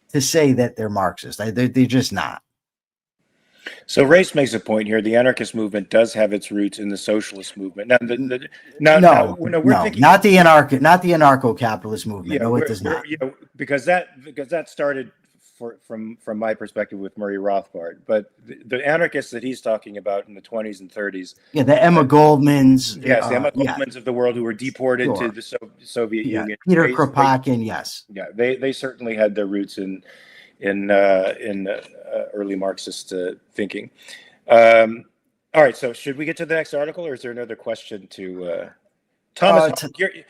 to say that they're Marxist. They're just not. So Race makes a point here. The anarchist movement does have its roots in the socialist movement. Now, not the anarcho-capitalist movement. Yeah, no, it does not. Because that started from my perspective with Murray Rothbard. But the anarchists that he's talking about in the 20s and 30s. Yeah, the Emma Goldmans. Yes, the Emma Goldmans of the world who were deported to the Soviet Union. Peter Kropotkin, yes. Yeah, they certainly had their roots in early Marxist thinking. All right, so should we get to the next article, or is there another question to Thomas?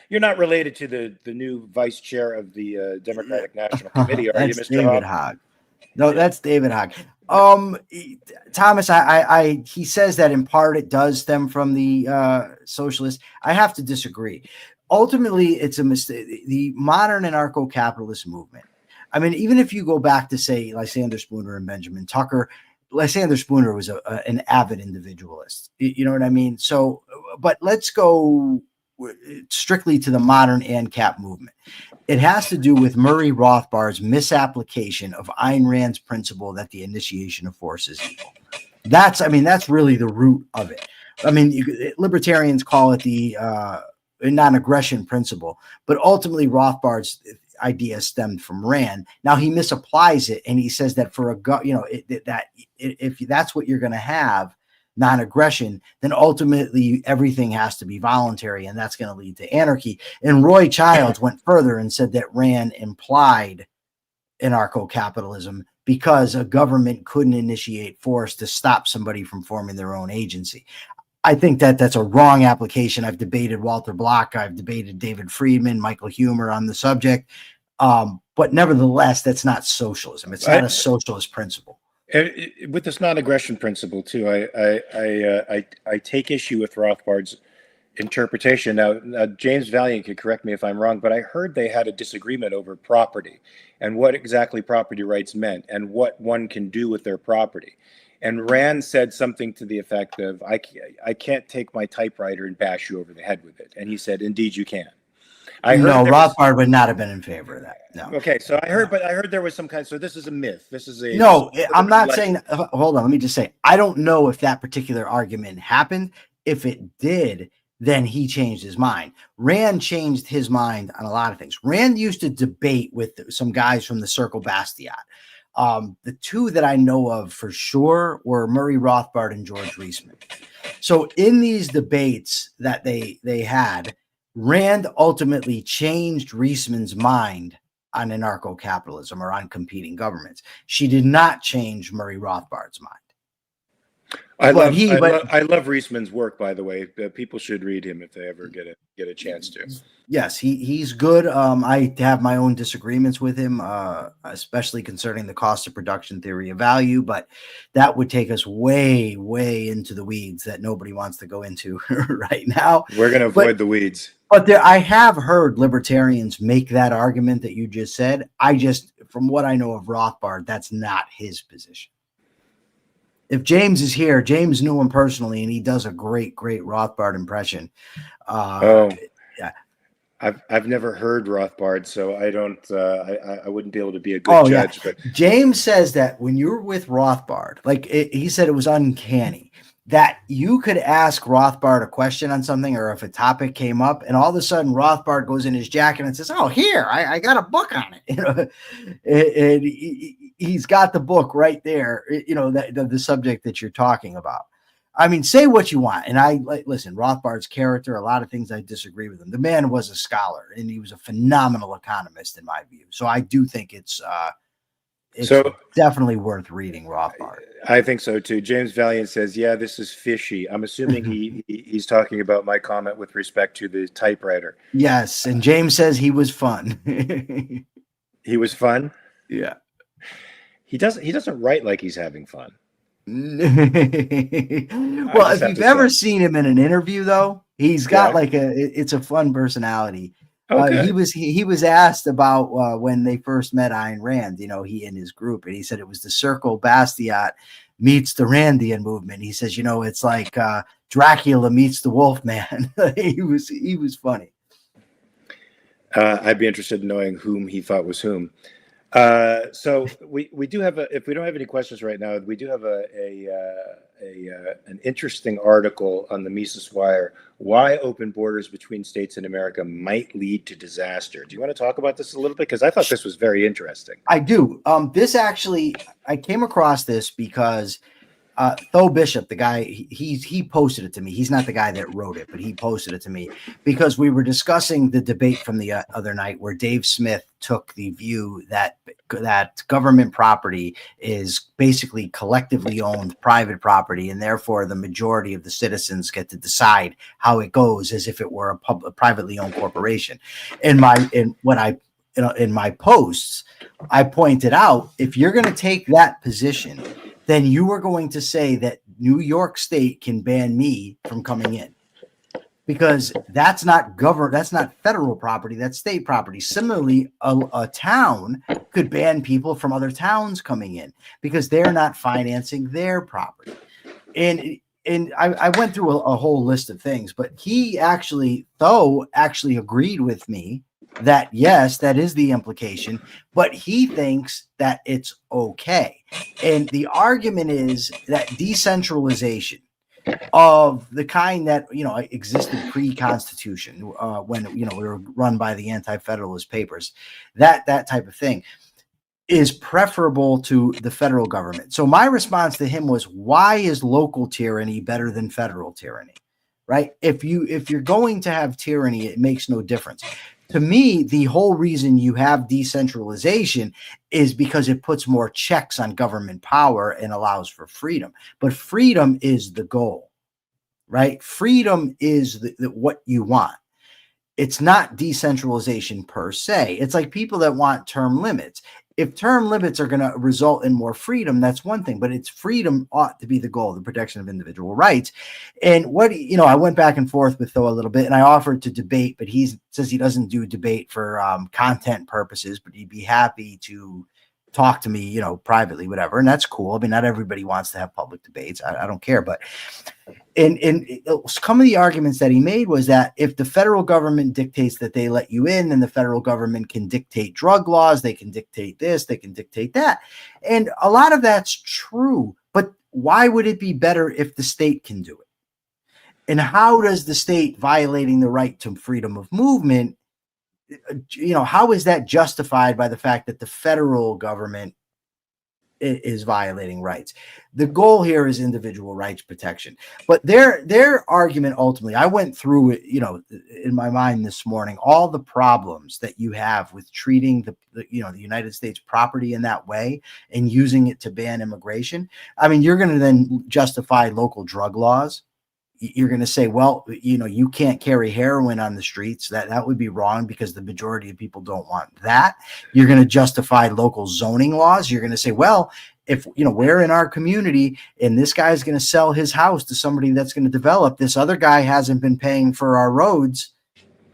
You're not related to the new vice chair of the Democratic National Committee, are you, Mr. David Hogg? No, that's David Hogg. Thomas, he says that in part it does stem from the socialists. I have to disagree. Ultimately, it's a mistake. The modern anarcho-capitalist movement. I mean, even if you go back to, say, Lysander Spooner and Benjamin Tucker, Lysander Spooner was an avid individualist. You know what I mean? So, but let's go strictly to the modern ANCAP movement. It has to do with Murray Rothbard's misapplication of Ayn Rand's principle that the initiation of force is evil. That's really the root of it. I mean, libertarians call it the non-aggression principle, but ultimately Rothbard's idea stemmed from Rand. Now he misapplies it, and he says that if that's what you're going to have, non-aggression, then ultimately everything has to be voluntary, and that's going to lead to anarchy. And Roy Childs went further and said that Rand implied anarcho-capitalism because a government couldn't initiate force to stop somebody from forming their own agency. I think that that's a wrong application. I've debated Walter Block. I've debated David Friedman, Michael Huemer on the subject. But nevertheless, that's not socialism. It's not a socialist principle. With this non-aggression principle, too, I take issue with Rothbard's interpretation. Now, James Valiant could correct me if I'm wrong, but I heard they had a disagreement over property and what exactly property rights meant and what one can do with their property. And Rand said something to the effect of, I can't take my typewriter and bash you over the head with it. And he said, indeed you can. Rothbard would not have been in favor of that. No. Okay, so I heard there was some kind. So this is a myth. This is a I'm not saying. Hold on, let me just say I don't know if that particular argument happened. If it did, then he changed his mind. Rand changed his mind on a lot of things. Rand used to debate with some guys from the Circle Bastiat. The two that I know of for sure were Murray Rothbard and George Reisman. So in these debates that they had, Rand ultimately changed Reisman's mind on anarcho-capitalism or on competing governments. She did not change Murray Rothbard's mind. I love Reisman's work, by the way. People should read him if they ever get a chance to. Yes, he's good. I have my own disagreements with him, especially concerning the cost of production theory of value, but that would take us way, way into the weeds that nobody wants to go into right now. We're going to avoid the weeds. But I have heard libertarians make that argument that you just said. From what I know of Rothbard, that's not his position. If James is here, James knew him personally, and he does a great Rothbard impression. Yeah, I've never heard Rothbard, so I don't. I wouldn't be able to be a good judge. Yeah. But James says that when you're with Rothbard, he said it was uncanny that you could ask Rothbard a question on something, or if a topic came up, and all of a sudden Rothbard goes in his jacket and says, "Oh, here, I got a book on it." And he's got the book right there. The subject that you're talking about. I mean, say what you want, and listen. Rothbard's character, a lot of things I disagree with him. The man was a scholar, and he was a phenomenal economist in my view. So I do think it's definitely worth reading Rothbard. I think so too. James Valiant says, "Yeah, this is fishy." I'm assuming he's talking about my comment with respect to the typewriter. Yes, and James says he was fun. He was fun? Yeah. He doesn't write like he's having fun. Well, if you've ever seen him in an interview, though, he's got it's a fun personality. Okay. He was asked about when they first met Ayn Rand, he and his group, and he said it was the Circle Bastiat meets the Randian movement. He says, it's like Dracula meets the Wolfman. He was funny. I'd be interested in knowing whom he thought was whom. So we do have if we don't have any questions right now, we do have an interesting article on the Mises Wire, why open borders between states in America might lead to disaster. Do you want to talk about this a little bit? Because I thought this was very interesting. I do. This actually, I came across this because Tho Bishop, the guy, he posted it to me. He's not the guy that wrote it, but he posted it to me because we were discussing the debate from the other night where Dave Smith took the view that government property is basically collectively owned private property, and therefore the majority of the citizens get to decide how it goes as if it were a privately owned corporation. In my posts, I pointed out, if you're going to take that position, then you are going to say that New York State can ban me from coming in, because that's not federal property, that's state property. Similarly, a town could ban people from other towns coming in because they're not financing their property. And I went through a whole list of things, but Tho actually agreed with me that yes, that is the implication, but he thinks that it's okay. And the argument is that decentralization of the kind that existed pre-Constitution, when we were run by the Anti-Federalist Papers, that type of thing is preferable to the federal government. So my response to him was, why is local tyranny better than federal tyranny? Right? If you're going to have tyranny, it makes no difference. To me, the whole reason you have decentralization is because it puts more checks on government power and allows for freedom. But freedom is the goal, right? Freedom is what you want. It's not decentralization per se. It's like people that want term limits. If term limits are going to result in more freedom, that's one thing, but it's freedom ought to be the goal, the protection of individual rights. And I went back and forth with Tho a little bit, and I offered to debate, but he says he doesn't do debate for content purposes, but he'd be happy to talk to me, privately, whatever. And that's cool. I mean, not everybody wants to have public debates. I don't care. But some of the arguments that he made was that if the federal government dictates that they let you in, then the federal government can dictate drug laws. They can dictate this, they can dictate that. And a lot of that's true. But why would it be better if the state can do it? And how does the state violating the right to freedom of movement, how is that justified by the fact that the federal government is violating rights? The goal here is individual rights protection. But their argument ultimately, I went through it, in my mind this morning, all the problems that you have with treating the United States property in that way and using it to ban immigration. I mean, you're going to then justify local drug laws. You're going to say, well, you can't carry heroin on the streets. That would be wrong because the majority of people don't want that. You're going to justify local zoning laws. You're going to say, well, if we're in our community and this guy's going to sell his house to somebody that's going to develop, this other guy hasn't been paying for our roads.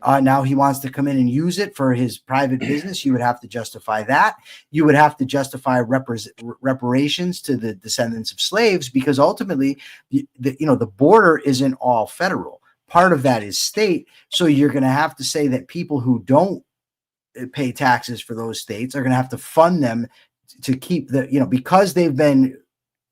Now he wants to come in and use it for his private business. You would have to justify that. You would have to justify reparations to the descendants of slaves, because ultimately, the border isn't all federal. Part of that is state. So you're going to have to say that people who don't pay taxes for those states are going to have to fund them to keep because they've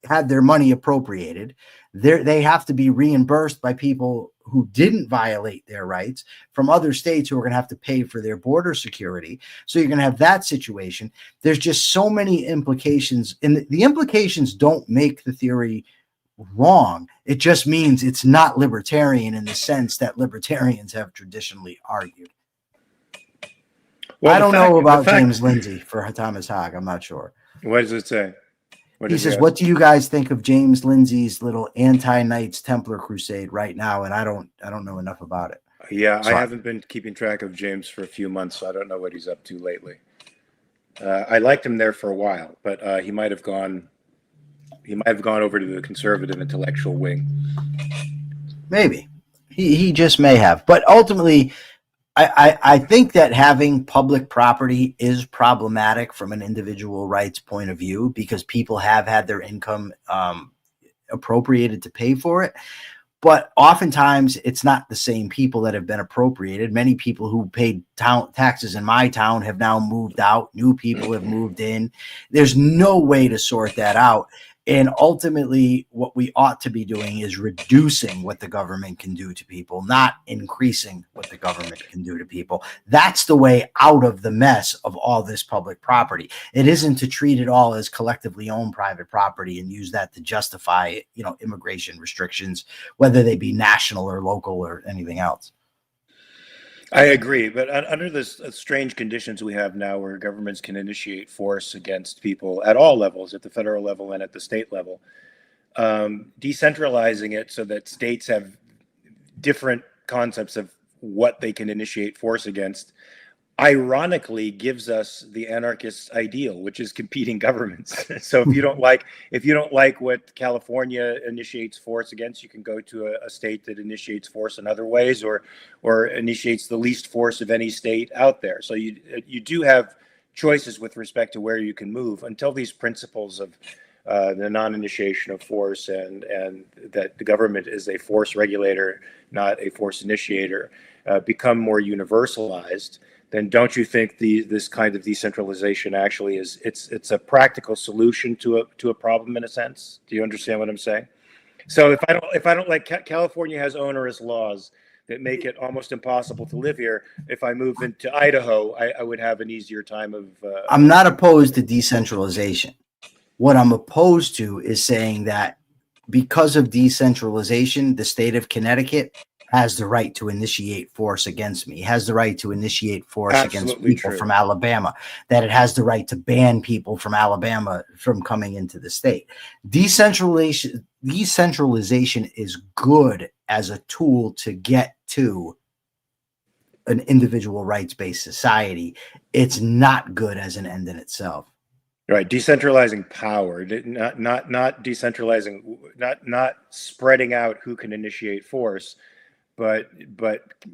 had their money appropriated. They have to be reimbursed by people who didn't violate their rights from other states who are going to have to pay for their border security. So you're going to have that situation. There's just so many implications, and the implications don't make the theory wrong. It just means it's not libertarian in the sense that libertarians have traditionally argued. Well, I don't know about James Lindsay for Thomas Hogg. I'm not sure. What does it say? He says, what do you guys think of James Lindsay's little anti-Knights Templar crusade right now? And I don't know enough about it. Yeah, I haven't been keeping track of James for a few months, so I don't know what he's up to lately. I liked him there for a while, but he might have gone over to the conservative intellectual wing. Maybe. He just may have. But ultimately, I think that having public property is problematic from an individual rights point of view because people have had their income appropriated to pay for it. But oftentimes it's not the same people that have been appropriated. Many people who paid taxes in my town have now moved out. New people have moved in. There's no way to sort that out. And ultimately, what we ought to be doing is reducing what the government can do to people, not increasing what the government can do to people. That's the way out of the mess of all this public property. It isn't to treat it all as collectively owned private property and use that to justify, immigration restrictions, whether they be national or local or anything else. I agree, but under this strange conditions we have now where governments can initiate force against people at all levels, at the federal level and at the state level, decentralizing it so that states have different concepts of what they can initiate force against, ironically gives us the anarchist ideal, which is competing governments. So if you don't like what California initiates force against, you can go to a state that initiates force in other ways, or initiates the least force of any state out there. So you do have choices with respect to where you can move until these principles of the non-initiation of force and that the government is a force regulator, not a force initiator, become more universalized. Then don't you think this kind of decentralization actually it's a practical solution to a problem in a sense? Do you understand what I'm saying? So if I don't like California has onerous laws that make it almost impossible to live here. If I move into Idaho, I would have an easier time of. I'm not opposed to decentralization. What I'm opposed to is saying that because of decentralization, the state of Connecticut has the right to initiate force against me, has the right to initiate force against people from Alabama, that it has the right to ban people from Alabama from coming into the state. Decentralization is good as a tool to get to an individual rights-based society. It's not good as an end in itself. Right, decentralizing power, not decentralizing, not spreading out who can initiate force, but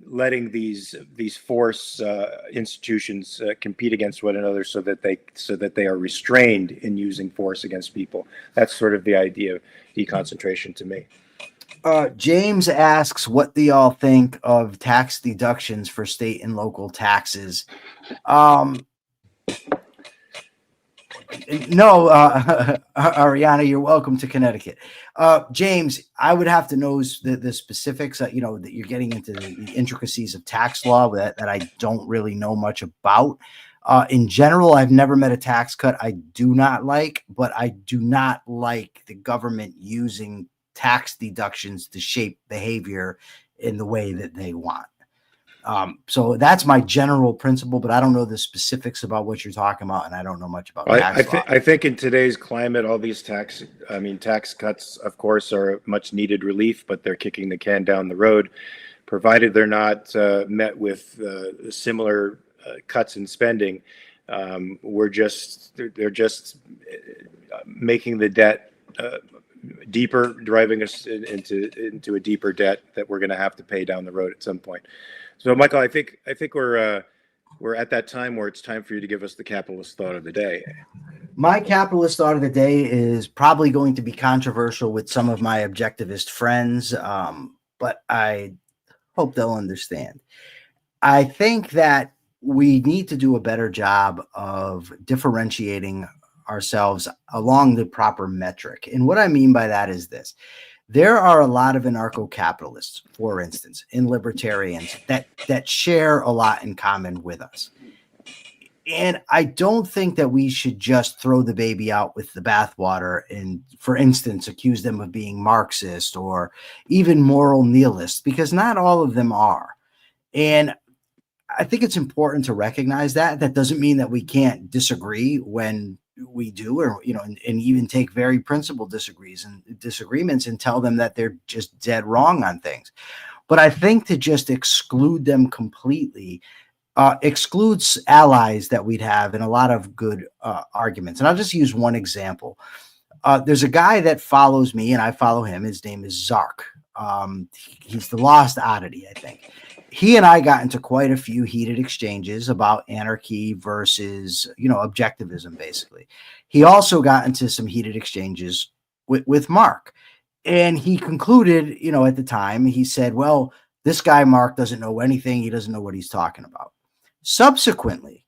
letting these force institutions compete against one another so that they are restrained in using force against people. That's sort of the idea of deconcentration to me. James asks, what do y'all think of tax deductions for state and local taxes? No, Ariana, you're welcome to Connecticut. James, I would have to know the specifics, that you're getting into the intricacies of tax law that I don't really know much about. In general, I've never met a tax cut I do not like, but I do not like the government using tax deductions to shape behavior in the way that they want. So that's my general principle, but I don't know the specifics about what you're talking about, and I don't know much about tax law. I think in today's climate, all these tax cuts, of course, are much needed relief, but they're kicking the can down the road, provided they're not met with similar cuts in spending. They're just making the debt deeper, driving us into a deeper debt that we're going to have to pay down the road at some point. So, Michael, I think we're at that time where it's time for you to give us the capitalist thought of the day. My capitalist thought of the day is probably going to be controversial with some of my objectivist friends, but I hope they'll understand. I think that we need to do a better job of differentiating ourselves along the proper metric. And what I mean by that is this. There are a lot of anarcho-capitalists, for instance, and libertarians that share a lot in common with us. And I don't think that we should just throw the baby out with the bathwater and, for instance, accuse them of being Marxist or even moral nihilists, because not all of them are. And I think it's important to recognize that. That doesn't mean that we can't disagree when we do, or and even take very principled disagreements and tell them that they're just dead wrong on things. But I think to just exclude them completely excludes allies that we'd have in a lot of good arguments. And I'll just use one example. There's a guy that follows me and I follow him. His name is Zark. He's the Lost Oddity, I think. he and I got into quite a few heated exchanges about anarchy versus, objectivism, basically. He also got into some heated exchanges with Mark. And he concluded, at the time, he said, well, this guy, Mark, doesn't know anything. He doesn't know what he's talking about. Subsequently,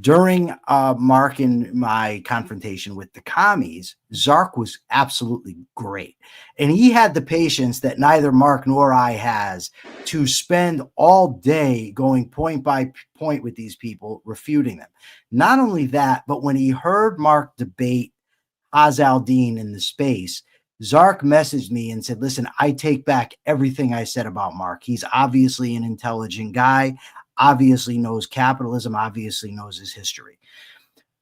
during Mark and my confrontation with the commies, Zark was absolutely great. And he had the patience that neither Mark nor I has to spend all day going point by point with these people, refuting them. Not only that, but when he heard Mark debate Azaldine in the space, Zark messaged me and said, listen, I take back everything I said about Mark. He's obviously an intelligent guy, obviously knows capitalism, obviously knows his history.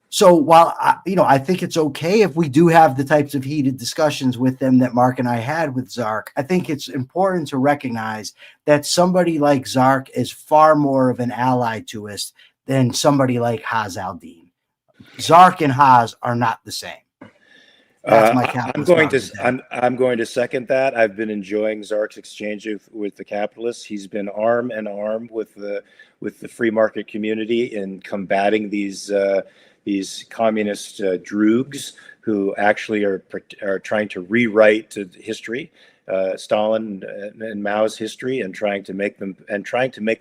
So while I think it's okay if we do have the types of heated discussions with them that Mark and I had with Zark, I think it's important to recognize that somebody like Zark is far more of an ally to us than somebody like Azaldine. Zark and Haz are not the same. That's my I'm going to second that. I've been enjoying Zark's exchange with the capitalists. He's been arm in arm with the free market community in combating these communist droogs who actually are trying to rewrite history, Stalin and Mao's history, and trying to make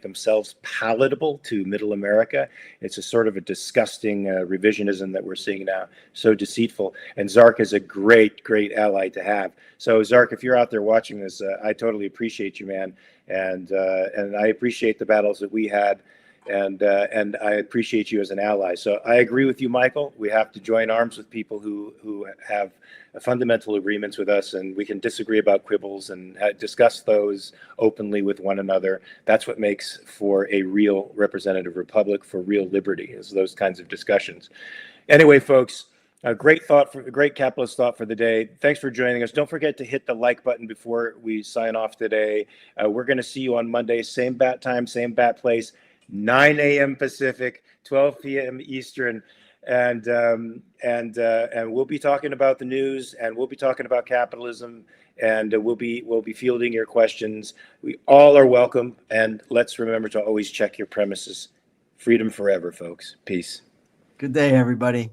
themselves palatable to Middle America. It's a sort of a disgusting revisionism that we're seeing now, so deceitful. And Zark is a great ally to have. So Zark, if you're out there watching this, I totally appreciate you, man, and I appreciate the battles that we had. And I appreciate you as an ally. So I agree with you, Michael. We have to join arms with people who have fundamental agreements with us, and we can disagree about quibbles and discuss those openly with one another. That's what makes for a real representative republic, for real liberty, is those kinds of discussions. Anyway, folks, a great capitalist thought for the day. Thanks for joining us. Don't forget to hit the like button before we sign off today. We're going to see you on Monday, same bat time, same bat place. 9 a.m. Pacific, 12 p.m. Eastern, and we'll be talking about the news, and we'll be talking about capitalism, and we'll be fielding your questions. We all are welcome, and let's remember to always check your premises. Freedom forever, folks. Peace. Good day, everybody.